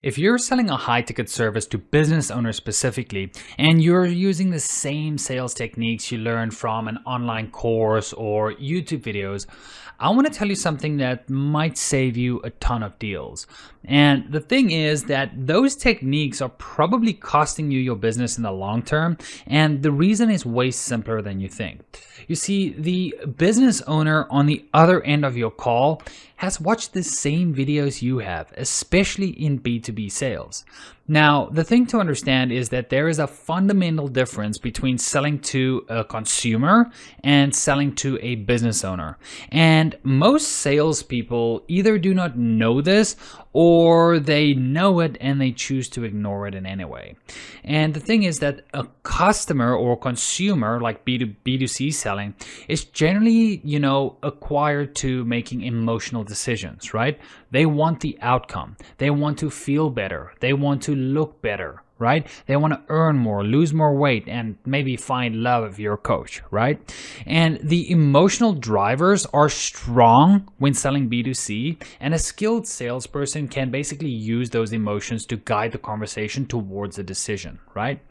If you're selling a high-ticket service to business owners specifically, and you're using the same sales techniques you learned from an online course or YouTube videos, I want to tell you something that might save you a ton of deals. And the thing is that those techniques are probably costing you your business in the long term, and the reason is way simpler than you think. You see, the business owner on the other end of your call has watched the same videos you have, especially in B2B sales. Now, the thing to understand is that there is a fundamental difference between selling to a consumer and selling to a business owner. And most salespeople either do not know this or they know it and they choose to ignore it in any way. And the thing is that a customer or consumer, like B2C selling, is generally, acquired to making emotional decisions, right? They want the outcome. They want to feel better. They want to look better, right? They want to earn more, lose more weight, and maybe find love if you're a coach, right? And the emotional drivers are strong when selling B2C, and a skilled salesperson can basically use those emotions to guide the conversation towards a decision, right?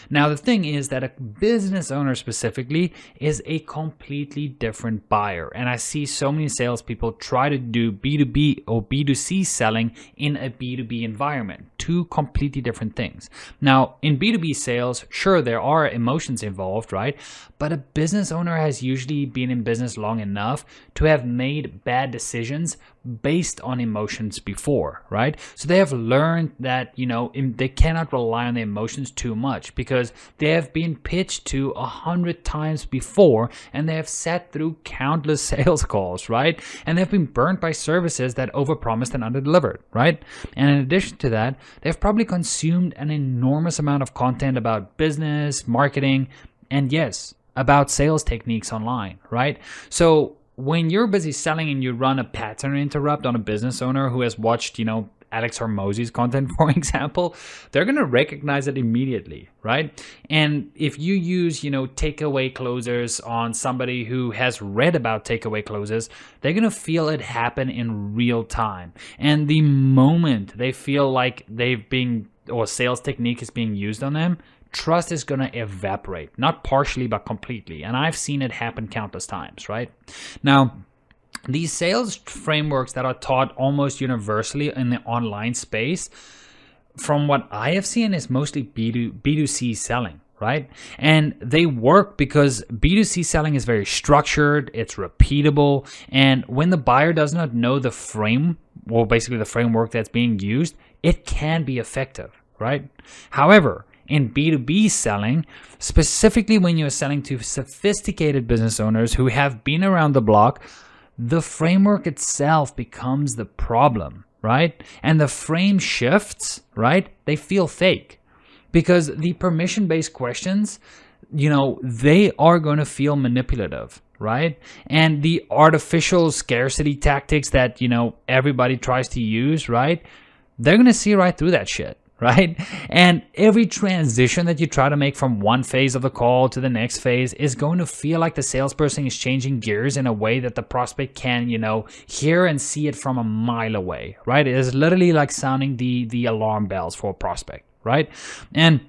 Now, the thing is that a business owner specifically is a completely different buyer, and I see so many salespeople try to do B2B or B2C selling in a B2B environment. Two completely different things. Now, in B2B sales, sure, there are emotions involved, right? But a business owner has usually been in business long enough to have made bad decisions based on emotions before, right? So they have learned that, they cannot rely on the emotions too much because they have been pitched to 100 times before and they have sat through countless sales calls, right? And they've been burnt by services that overpromised and underdelivered, right? And in addition to that, they've probably consumed an enormous amount of content about business, marketing, and yes, about sales techniques online, right? So when you're busy selling and you run a pattern interrupt on a business owner who has watched, Alex Hormozi's content, for example, they're going to recognize it immediately, right? And if you use, takeaway closers on somebody who has read about takeaway closers, they're going to feel it happen in real time. And the moment they feel like sales technique is being used on them, trust is going to evaporate, not partially, but completely. And I've seen it happen countless times, right? Now, these sales frameworks that are taught almost universally in the online space, from what I have seen, is mostly B2C selling, right? And they work because B2C selling is very structured, it's repeatable, and when the buyer does not know the framework that's being used, it can be effective, right? However, in B2B selling, specifically when you're selling to sophisticated business owners who have been around the block, the framework itself becomes the problem, right? And the frame shifts, right? They feel fake because the permission-based questions, they are going to feel manipulative, right? And the artificial scarcity tactics that, everybody tries to use, right? They're going to see right through that shit. Right? And every transition that you try to make from one phase of the call to the next phase is going to feel like the salesperson is changing gears in a way that the prospect can, hear and see it from a mile away, right? It is literally like sounding the alarm bells for a prospect, right? And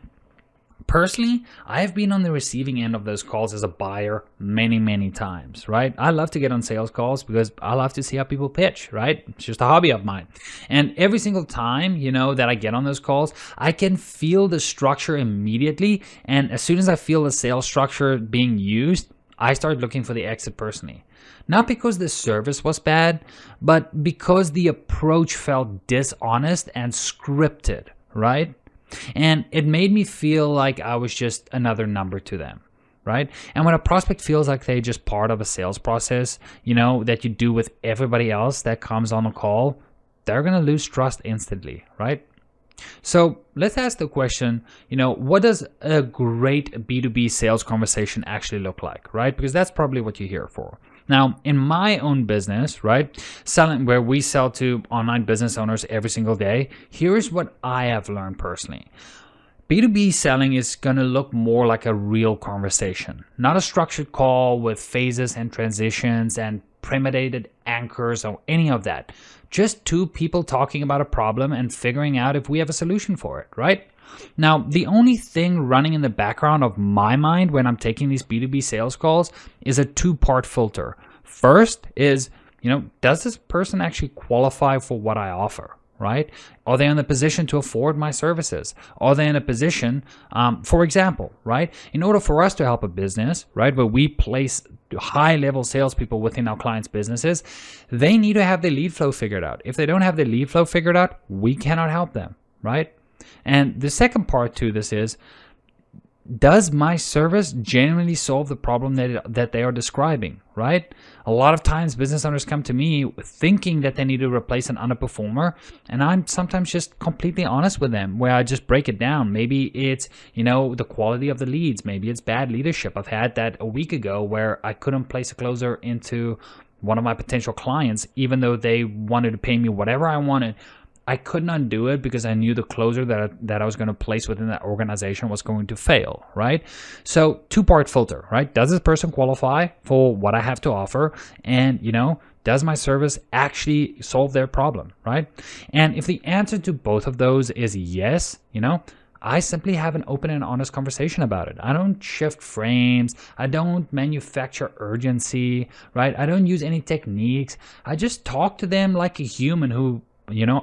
personally, I've been on the receiving end of those calls as a buyer many, many times, right? I love to get on sales calls because I love to see how people pitch, right? It's just a hobby of mine. And every single time, that I get on those calls, I can feel the structure immediately. And as soon as I feel the sales structure being used, I start looking for the exit personally. Not because the service was bad, but because the approach felt dishonest and scripted, right? And it made me feel like I was just another number to them, right? And when a prospect feels like they're just part of a sales process, that you do with everybody else that comes on a call, they're going to lose trust instantly, right? So let's ask the question, what does a great B2B sales conversation actually look like, right? Because that's probably what you're here for. Now, in my own business, right, selling where we sell to online business owners every single day, here's what I have learned personally. B2B selling is going to look more like a real conversation, not a structured call with phases and transitions and premeditated anchors or any of that. Just two people talking about a problem and figuring out if we have a solution for it, right? Now, the only thing running in the background of my mind when I'm taking these B2B sales calls is a two-part filter. First is, does this person actually qualify for what I offer, right? Are they in a position to afford my services? Are they in a position, for example, right? In order for us to help a business, right, where we place high-level salespeople within our clients' businesses, they need to have their lead flow figured out. If they don't have their lead flow figured out, we cannot help them, right? And the second part to this is, does my service genuinely solve the problem that they are describing, right? A lot of times business owners come to me thinking that they need to replace an underperformer, and I'm sometimes just completely honest with them where I just break it down. Maybe it's, the quality of the leads. Maybe it's bad leadership. I've had that a week ago where I couldn't place a closer into one of my potential clients, even though they wanted to pay me whatever I wanted. I could not do it because I knew the closer that I was going to place within that organization was going to fail, right? So two-part filter, right? Does this person qualify for what I have to offer? And, does my service actually solve their problem, right? And if the answer to both of those is yes, I simply have an open and honest conversation about it. I don't shift frames. I don't manufacture urgency, right? I don't use any techniques. I just talk to them like a human who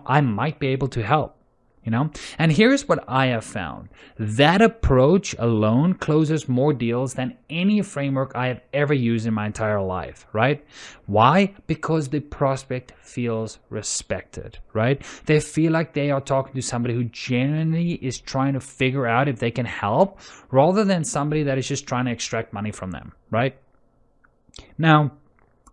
I might be able to help, And here's what I have found. That approach alone closes more deals than any framework I have ever used in my entire life, right? Why? Because the prospect feels respected, right? They feel like they are talking to somebody who genuinely is trying to figure out if they can help, rather than somebody that is just trying to extract money from them, right? Now,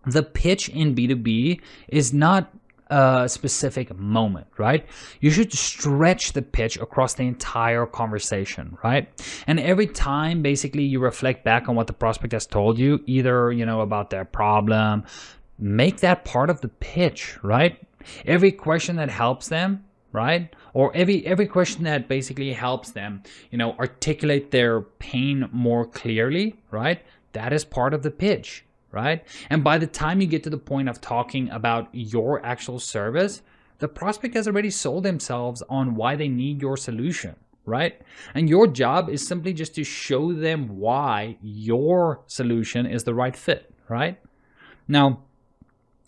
the pitch in B2B is not a specific moment, right? You should stretch the pitch across the entire conversation, right? And every time basically you reflect back on what the prospect has told you, either, about their problem, make that part of the pitch, right? Every question that helps them, right? Or every question that basically helps them, articulate their pain more clearly, right? That is part of the pitch. Right? And by the time you get to the point of talking about your actual service, the prospect has already sold themselves on why they need your solution, right? And your job is simply just to show them why your solution is the right fit, right? Now,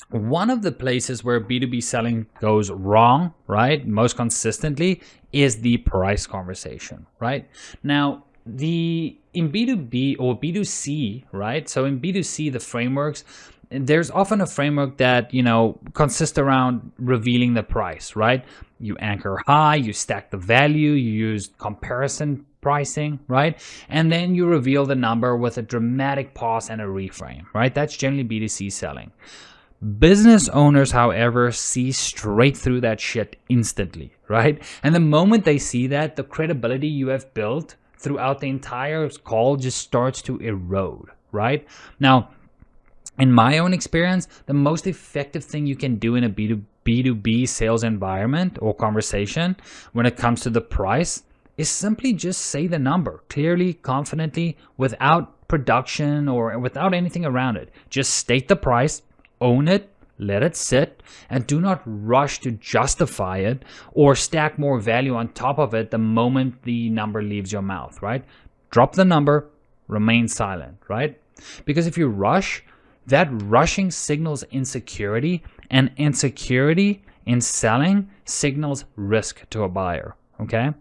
one of the places where B2B selling goes wrong, right, most consistently, is the price conversation, right? Now, in B2B or B2C, right? So in B2C, the frameworks, there's often a framework that, consists around revealing the price, right? You anchor high, you stack the value, you use comparison pricing, right? And then you reveal the number with a dramatic pause and a reframe, right? That's generally B2C selling. Business owners, however, see straight through that shit instantly, right? And the moment they see that, the credibility you have built throughout the entire call just starts to erode, right? Now, in my own experience, the most effective thing you can do in a B2B sales environment or conversation when it comes to the price is simply just say the number clearly, confidently, without production or without anything around it. Just state the price, own it, let it sit, and do not rush to justify it or stack more value on top of it the moment the number leaves your mouth, right? Drop the number, remain silent, right? Because if you rush, that rushing signals insecurity, and insecurity in selling signals risk to a buyer, okay?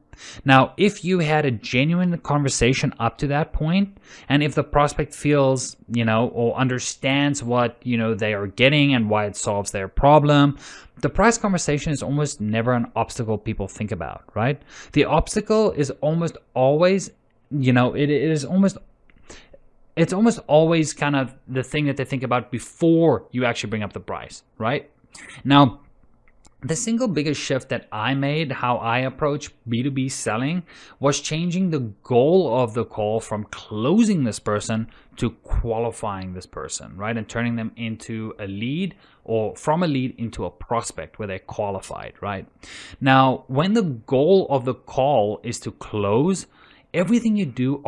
Now, if you had a genuine conversation up to that point, and if the prospect feels, or understands what, they are getting and why it solves their problem, the price conversation is almost never an obstacle people think about, right? The obstacle is almost always, it's almost always kind of the thing that they think about before you actually bring up the price, right? Now, the single biggest shift that I made, how I approach B2B selling, was changing the goal of the call from closing this person to qualifying this person, right? And turning them into a lead, or from a lead into a prospect where they're qualified, right? Now, when the goal of the call is to close, everything you do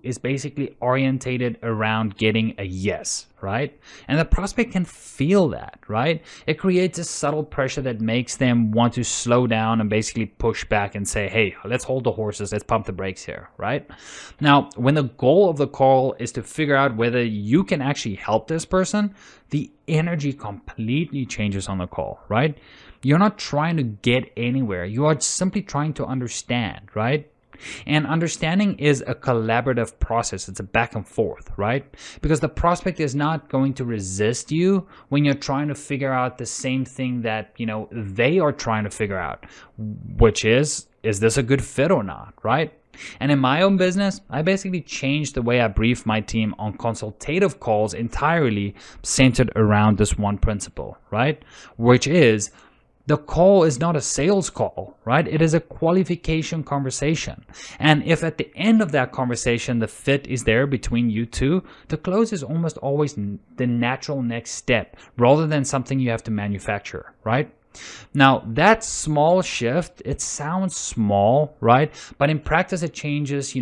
is basically orientated around getting a yes, right? And the prospect can feel that, right? It creates a subtle pressure that makes them want to slow down and basically push back and say, hey, let's hold the horses, let's pump the brakes here, right? Now, when the goal of the call is to figure out whether you can actually help this person, the energy completely changes on the call, right? You're not trying to get anywhere. You are simply trying to understand, right? And understanding is a collaborative process. It's a back and forth, right? Because the prospect is not going to resist you when you're trying to figure out the same thing that, they are trying to figure out, which is this a good fit or not, right? And in my own business, I basically changed the way I brief my team on consultative calls entirely centered around this one principle, right? Which is, the call is not a sales call, right? It is a qualification conversation. And if at the end of that conversation, the fit is there between you two, the close is almost always the natural next step rather than something you have to manufacture, right? Now, that small shift, it sounds small, right? But in practice, it changes,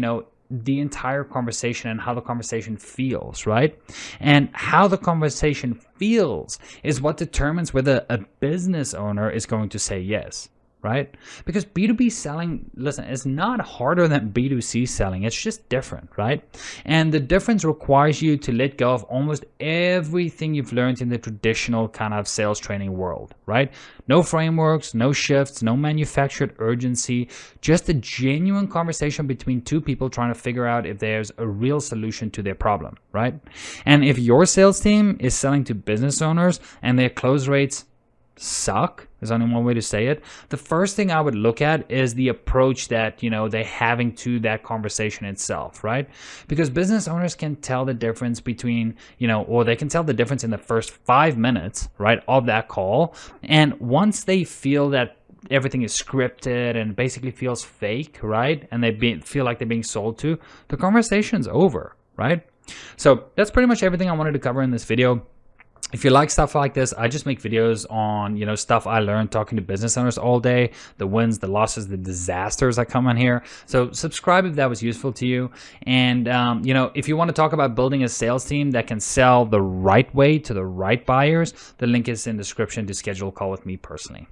the entire conversation and how the conversation feels, right? And how the conversation feels is what determines whether a business owner is going to say yes, right? Because B2B selling, listen, is not harder than B2C selling. It's just different, right? And the difference requires you to let go of almost everything you've learned in the traditional kind of sales training world, right? No frameworks, no shifts, no manufactured urgency, just a genuine conversation between two people trying to figure out if there's a real solution to their problem, right? And if your sales team is selling to business owners and their close rates suck, is only one way to say it, the first thing I would look at is the approach that they're having to that conversation itself, right? Because business owners can tell the difference between or they can tell the difference in the first 5 minutes, right, of that call. And once they feel that everything is scripted and basically feels fake, right, and they feel like they're being sold to, the conversation's over, right? So that's pretty much everything I wanted to cover in this video. If you like stuff like this, I just make videos on, stuff I learned talking to business owners all day, the wins, the losses, the disasters that come on here. So subscribe if that was useful to you. And, if you want to talk about building a sales team that can sell the right way to the right buyers, the link is in the description to schedule a call with me personally.